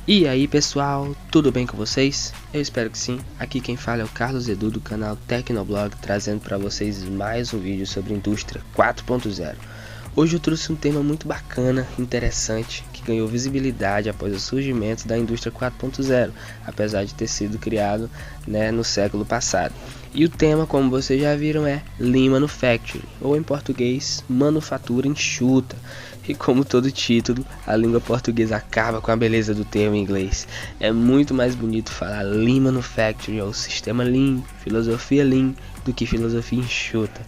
E aí pessoal, tudo bem com vocês? Eu espero que sim. Aqui quem fala é o Carlos Edu do canal Tecnoblog, trazendo para vocês mais um vídeo sobre Indústria 4.0. Hoje eu trouxe um tema muito bacana, interessante, que ganhou visibilidade após o surgimento da Indústria 4.0, apesar de ter sido criado no século passado. E o tema, como vocês já viram, é Lean Manufacturing, ou em português, manufatura enxuta. E como todo título, a língua portuguesa acaba com a beleza do termo em inglês. É muito mais bonito falar Lean Manufacturing ou sistema Lean, filosofia Lean, do que filosofia enxuta.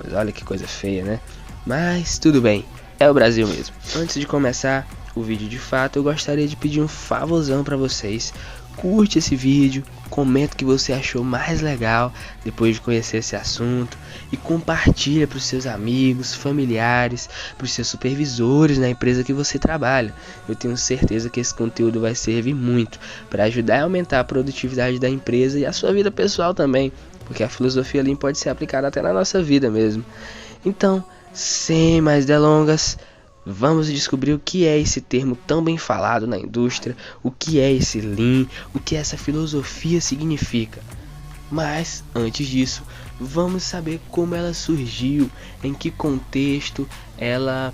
Mas olha que coisa feia, né? Mas tudo bem, é o Brasil mesmo. Antes de começar o vídeo de fato, eu gostaria de pedir um favorzão para vocês. Curte esse vídeo, comenta o que você achou mais legal depois de conhecer esse assunto e compartilha para os seus amigos, familiares, para os seus supervisores na empresa que você trabalha. Eu tenho certeza que esse conteúdo vai servir muito para ajudar a aumentar a produtividade da empresa e a sua vida pessoal também, porque a filosofia Lean pode ser aplicada até na nossa vida mesmo. Então, sem mais delongas, vamos descobrir o que é esse termo tão bem falado na indústria, o que é esse Lean, o que essa filosofia significa. Mas, antes disso, vamos saber como ela surgiu, em que contexto ela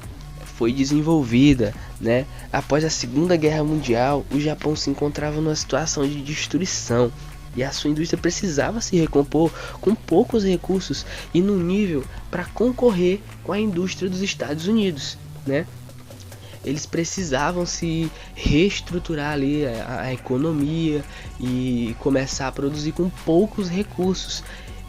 foi desenvolvida, né? Após a Segunda Guerra Mundial, o Japão se encontrava numa situação de destruição. E a sua indústria precisava se recompor com poucos recursos e no nível para concorrer com a indústria dos Estados Unidos, né? Eles precisavam se reestruturar ali a economia e começar a produzir com poucos recursos.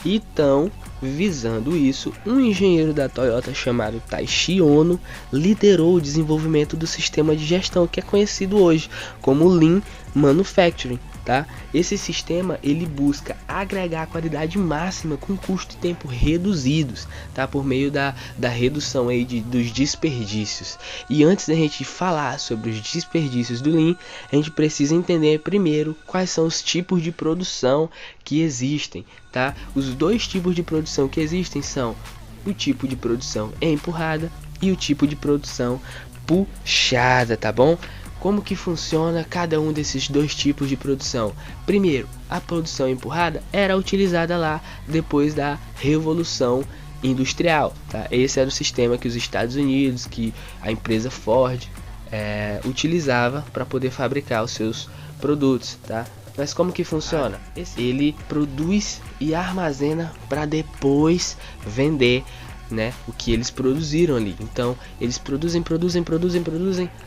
Então, visando isso, um engenheiro da Toyota chamado Taishi Ono liderou o desenvolvimento do sistema de gestão que é conhecido hoje como Lean Manufacturing. Tá? Esse sistema ele busca agregar a qualidade máxima com custo e tempo reduzidos, tá? Por meio da redução aí dos desperdícios. E antes da gente falar sobre os desperdícios do Lean, a gente precisa entender primeiro quais são os tipos de produção que existem. Tá? Os dois tipos de produção que existem são o tipo de produção empurrada e o tipo de produção puxada, tá bom? Como que funciona cada um desses dois tipos de produção? Primeiro, a produção empurrada era utilizada lá depois da Revolução Industrial. Tá? Esse era o sistema que os Estados Unidos, que a empresa Ford utilizava para poder fabricar os seus produtos. Tá? Mas como que funciona? Ele produz e armazena para depois vender, né, o que eles produziram ali. Então eles produzem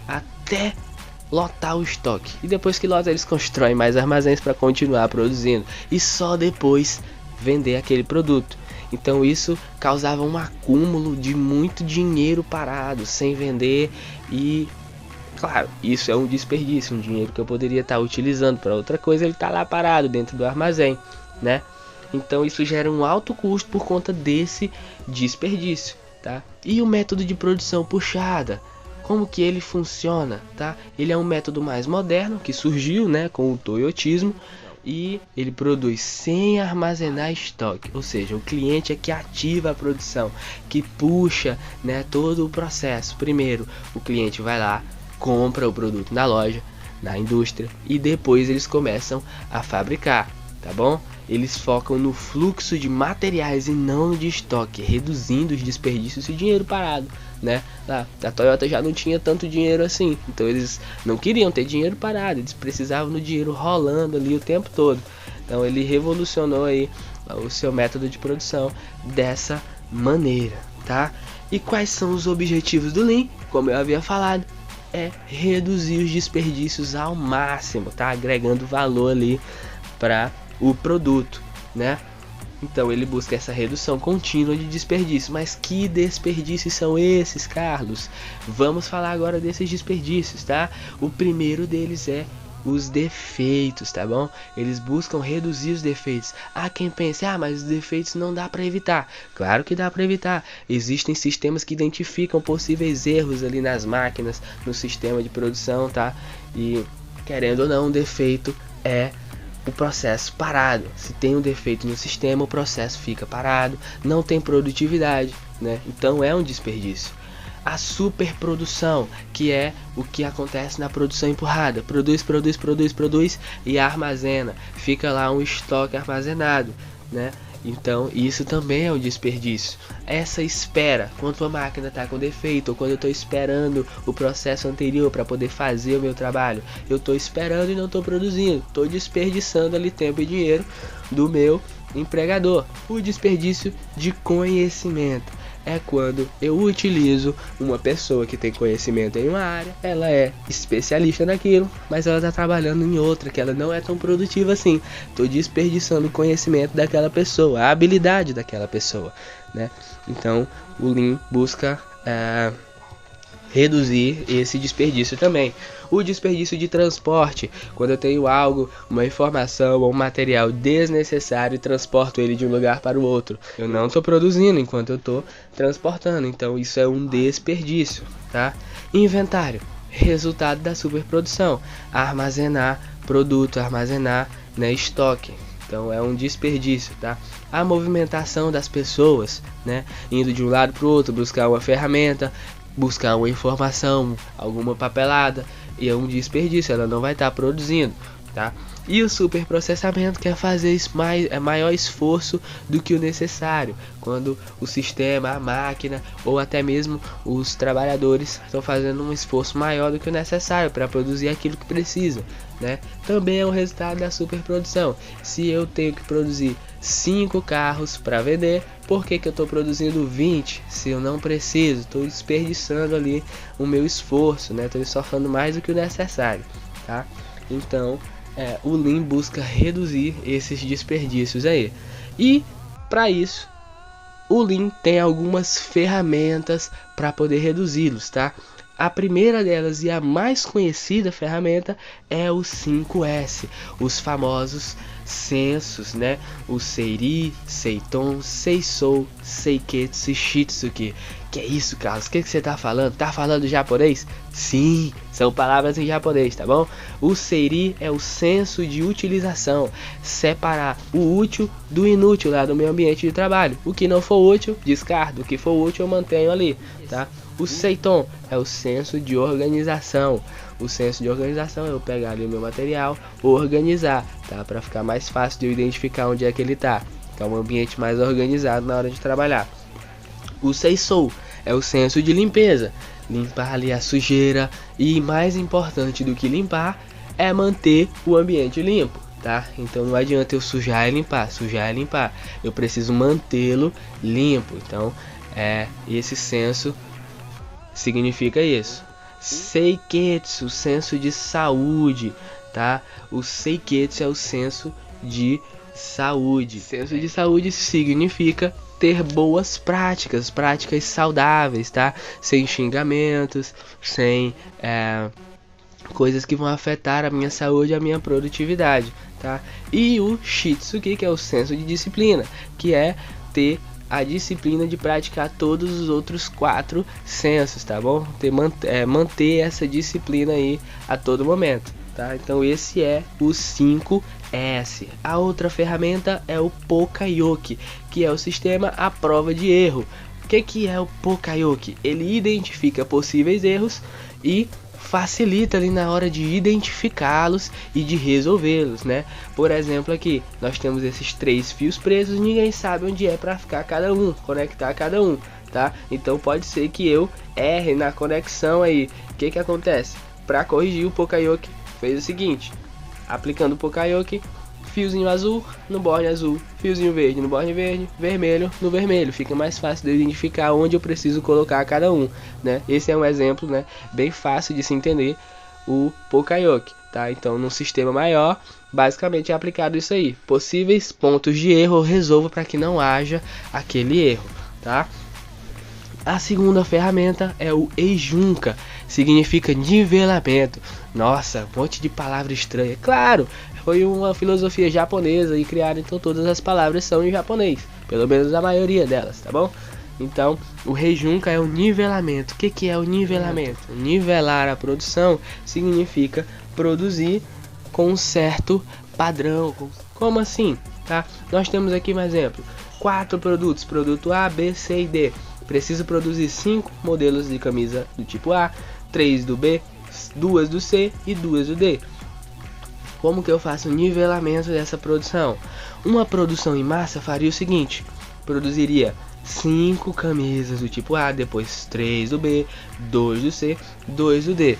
até lotar o estoque, e depois que lota eles constroem mais armazéns para continuar produzindo e só depois vender aquele produto. Então isso causava um acúmulo de muito dinheiro parado sem vender e claro, isso é um desperdício, um dinheiro que eu poderia estar utilizando para outra coisa, ele está lá parado dentro do armazém, né? Então isso gera um alto custo por conta desse desperdício, tá? E o método de produção puxada, como que ele funciona, tá? Ele é um método mais moderno que surgiu, né, com o toyotismo, e ele produz sem armazenar estoque, ou seja, o cliente é que ativa a produção, que puxa, né, todo o processo. Primeiro, o cliente vai lá, compra o produto na loja, na indústria, e depois eles começam a fabricar, tá bom? Eles focam no fluxo de materiais e não no de estoque, reduzindo os desperdícios e o dinheiro parado, né? A Toyota já não tinha tanto dinheiro assim, então eles não queriam ter dinheiro parado, eles precisavam do dinheiro rolando ali o tempo todo. Então ele revolucionou aí o seu método de produção dessa maneira, tá? E quais são os objetivos do Lean? Como eu havia falado, é reduzir os desperdícios ao máximo, tá? Agregando valor ali para o produto, né? Então ele busca essa redução contínua de desperdício. Mas que desperdícios são esses, Carlos? Vamos falar agora desses desperdícios, tá? O primeiro deles é os defeitos, tá bom? Eles buscam reduzir os defeitos. Há quem pense, mas os defeitos não dá para evitar. Claro que dá para evitar. Existem sistemas que identificam possíveis erros ali nas máquinas, no sistema de produção, tá? E querendo ou não, um defeito é o processo parado. Se tem um defeito no sistema, o processo fica parado, não tem produtividade, né? Então é um desperdício. a superprodução, que é o que acontece na produção empurrada. Produz e armazena. Fica lá um estoque armazenado, né? Então isso também é um desperdício. Essa espera, quando a máquina está com defeito, ou quando eu estou esperando o processo anterior para poder fazer o meu trabalho, eu estou esperando e não estou produzindo, estou desperdiçando ali tempo e dinheiro do meu empregador. O desperdício de conhecimento é quando eu utilizo uma pessoa que tem conhecimento em uma área, ela é especialista naquilo, mas ela está trabalhando em outra, que ela não é tão produtiva assim. Estou desperdiçando o conhecimento daquela pessoa, a habilidade daquela pessoa, né? Então, o Lean busca reduzir esse desperdício também. O desperdício de transporte, quando eu tenho algo, uma informação ou um material desnecessário e transporto ele de um lugar para o outro. Eu não estou produzindo enquanto eu estou transportando, então isso é um desperdício, tá? Inventário, resultado da superprodução. Armazenar produto, armazenar, né, estoque. Então é um desperdício, tá? A movimentação das pessoas, né, indo de um lado para o outro, buscar uma ferramenta, buscar uma informação, alguma papelada, e é um desperdício, ela não vai estar produzindo, tá? E o superprocessamento quer fazer maior esforço do que o necessário, quando o sistema, a máquina ou até mesmo os trabalhadores estão fazendo um esforço maior do que o necessário para produzir aquilo que precisa, né? Também é um resultado da superprodução. Se eu tenho que produzir 5 carros para vender, por que eu estou produzindo 20 se eu não preciso? Estou desperdiçando ali o meu esforço, né? Estou esforçando mais do que o necessário, tá? Então o Lean busca reduzir esses desperdícios aí. E para isso o Lean tem algumas ferramentas para poder reduzi-los, tá? A primeira delas e a mais conhecida ferramenta é o 5S, os famosos sensos, né? O Seiri, Seiton, Seisou, Seiketsu e Shitsuki. Que é isso, Carlos? O que você tá falando? Tá falando japonês? Sim, são palavras em japonês, tá bom? O Seiri é o senso de utilização, separar o útil do inútil lá do meu ambiente de trabalho. O que não for útil, descarto. O que for útil, eu mantenho ali, tá? O Seiton é o senso de organização. O senso de organização é eu pegar ali o meu material, organizar, tá? Para ficar mais fácil de eu identificar onde é que ele tá. Ficar um ambiente mais organizado na hora de trabalhar. O Seisou é o senso de limpeza. Limpar ali a sujeira. E mais importante do que limpar é manter o ambiente limpo, tá? Então não adianta eu sujar e limpar. Sujar e limpar. Eu preciso mantê-lo limpo. Então esse senso significa isso. Seiketsu, senso de saúde, tá? O Seiketsu é o senso de saúde. Senso de saúde significa ter boas práticas, práticas saudáveis, tá? Sem xingamentos, sem coisas que vão afetar a minha saúde e a minha produtividade, tá? E o Shitsuki, que é o senso de disciplina, que é ter a disciplina de praticar todos os outros 4 sensos, tá bom? Manter essa disciplina aí a todo momento, tá? Então esse é o 5S. A outra ferramenta é o Pokayoke, que é o sistema à prova de erro. O que é o Pokayoke? Ele identifica possíveis erros e facilita ali na hora de identificá-los e de resolvê-los, né? Por exemplo, aqui nós temos esses 3 fios presos, ninguém sabe onde é para ficar cada um, conectar cada um, tá? Então pode ser que eu erre na conexão aí. O que acontece? Para corrigir, o Pokayoke fez o seguinte: aplicando o Pokayoke, fiozinho azul no borne azul, fiozinho verde no borne verde, vermelho no vermelho. Fica mais fácil de identificar onde eu preciso colocar cada um, né? Esse é um exemplo, né, bem fácil de se entender o Pokayoke, tá? Então, num sistema maior, basicamente é aplicado isso aí. Possíveis pontos de erro eu resolvo para que não haja aquele erro, tá? A segunda ferramenta é o Eijunka, significa nivelamento. Nossa, um monte de palavra estranha. Claro, foi uma filosofia japonesa e criada, então todas as palavras são em japonês, pelo menos a maioria delas, tá bom? Então, o Eijunka é o nivelamento. O que é o nivelamento? Nivelar a produção significa produzir com um certo padrão. Como assim? Tá? Nós temos aqui um exemplo: 4 produtos, produto A, B, C e D. preciso produzir 5 modelos de camisa do tipo A, 3 do B, 2 do C e 2 do D. Como que eu faço o nivelamento dessa produção? Uma produção em massa faria o seguinte: produziria 5 camisas do tipo A, depois 3 do B, 2 do C, 2 do D.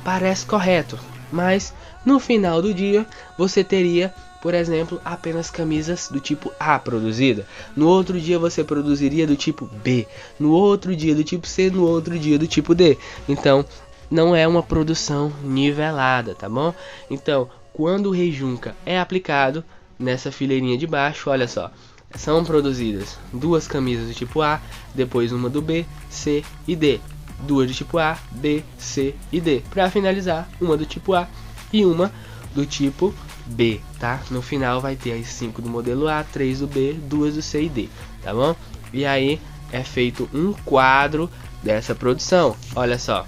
Parece correto, mas no final do dia você teria, por exemplo, apenas camisas do tipo A produzida. No outro dia você produziria do tipo B, no outro dia do tipo C, no outro dia do tipo D. Então não é uma produção nivelada, tá bom? Então quando o rejunca é aplicado nessa fileirinha de baixo, olha só, são produzidas 2 camisas do tipo A, depois uma do B, C e D, 2 do tipo A, B, C e D, para finalizar uma do tipo A e uma do tipo B, tá? No final vai ter as 5 do modelo A, 3 do B, 2 do C e D, tá bom? E aí é feito um quadro dessa produção. Olha só,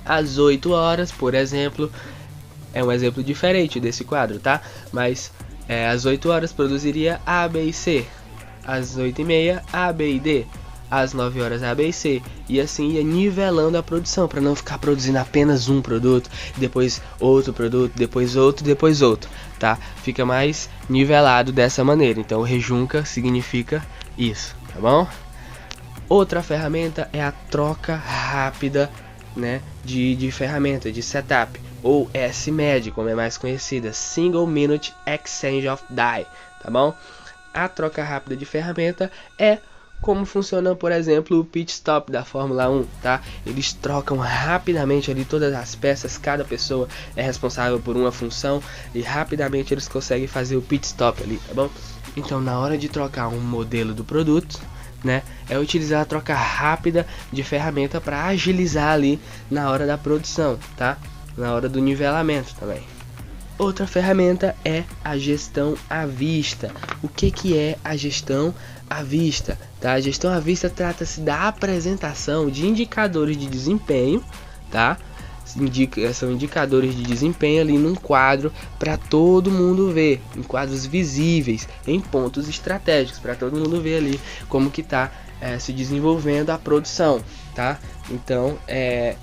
às 8 horas, por exemplo, é um exemplo diferente desse quadro, tá? Mas às 8 horas produziria A, B e C, às 8h30 A, B e D, às 9 horas A, B e C, e assim ia nivelando a produção, para não ficar produzindo apenas um produto, depois outro produto, depois outro, tá? Fica mais nivelado dessa maneira. Então rejunca significa isso, tá bom? Outra ferramenta é a troca rápida, né, de ferramenta, de setup, ou SMED, como é mais conhecida, Single Minute Exchange of Die, tá bom? A troca rápida de ferramenta é como funciona, por exemplo, o pit stop da Fórmula 1, tá? Eles trocam rapidamente ali todas as peças, cada pessoa é responsável por uma função e rapidamente eles conseguem fazer o pit stop ali, tá bom? Então, na hora de trocar um modelo do produto, né, é utilizar a troca rápida de ferramenta para agilizar ali na hora da produção, tá? Na hora do nivelamento também. Outra ferramenta é a gestão à vista. O que é a gestão à vista? Tá? A gestão à vista trata-se da apresentação de indicadores de desempenho, tá? São indicadores de desempenho ali num quadro para todo mundo ver, em quadros visíveis, em pontos estratégicos, para todo mundo ver ali como que está se desenvolvendo a produção, tá? Então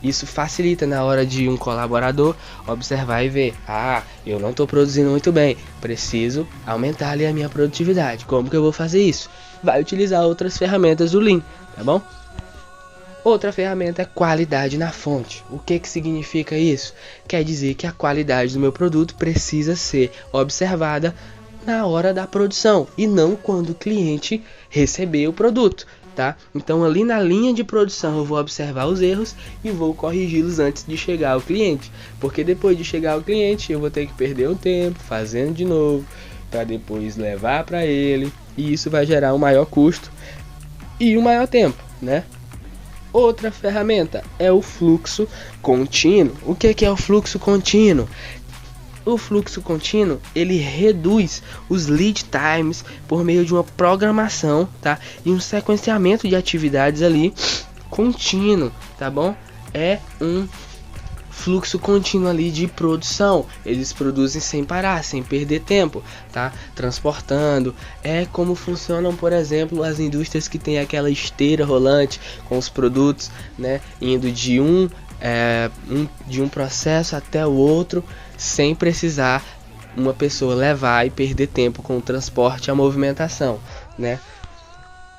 isso facilita na hora de um colaborador observar e ver: ah, eu não estou produzindo muito bem, preciso aumentar ali a minha produtividade. Como que eu vou fazer isso? Vai utilizar outras ferramentas do Lean, tá bom? Outra ferramenta é qualidade na fonte. O que significa isso? Quer dizer que a qualidade do meu produto precisa ser observada na hora da produção e não quando o cliente receber o produto, tá? Então ali na linha de produção eu vou observar os erros e vou corrigi-los antes de chegar ao cliente, porque depois de chegar ao cliente eu vou ter que perder um tempo fazendo de novo para depois levar para ele, e isso vai gerar um maior custo e um maior tempo, né? Outra ferramenta é o fluxo contínuo. O que é o fluxo contínuo? O fluxo contínuo, ele reduz os lead times por meio de uma programação, tá? E um sequenciamento de atividades ali contínuo, tá bom? É um fluxo contínuo ali de produção. Eles produzem sem parar, sem perder tempo, tá? Transportando. É como funcionam, por exemplo, as indústrias que tem aquela esteira rolante com os produtos, né, indo de um processo até o outro, sem precisar uma pessoa levar e perder tempo com o transporte e a movimentação, né?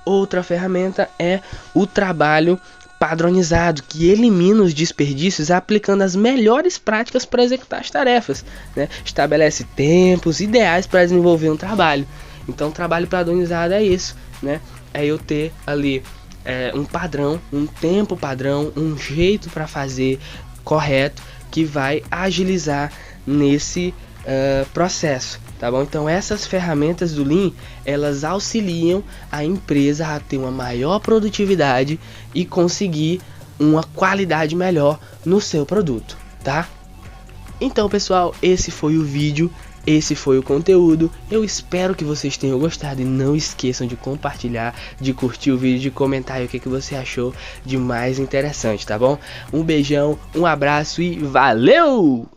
Outra ferramenta é o trabalho padronizado, que elimina os desperdícios aplicando as melhores práticas para executar as tarefas, né? Estabelece tempos ideais para desenvolver um trabalho. Então, trabalho padronizado é isso, né? É eu ter ali um padrão, um tempo padrão, um jeito para fazer correto, que vai agilizar nesse processo, tá bom? Então essas ferramentas do Lean, elas auxiliam a empresa a ter uma maior produtividade e conseguir uma qualidade melhor no seu produto, tá? Então, pessoal, esse foi o vídeo, esse foi o conteúdo. Eu espero que vocês tenham gostado e não esqueçam de compartilhar, de curtir o vídeo, de comentar aí o que você achou de mais interessante, tá bom? Um beijão, um abraço e valeu!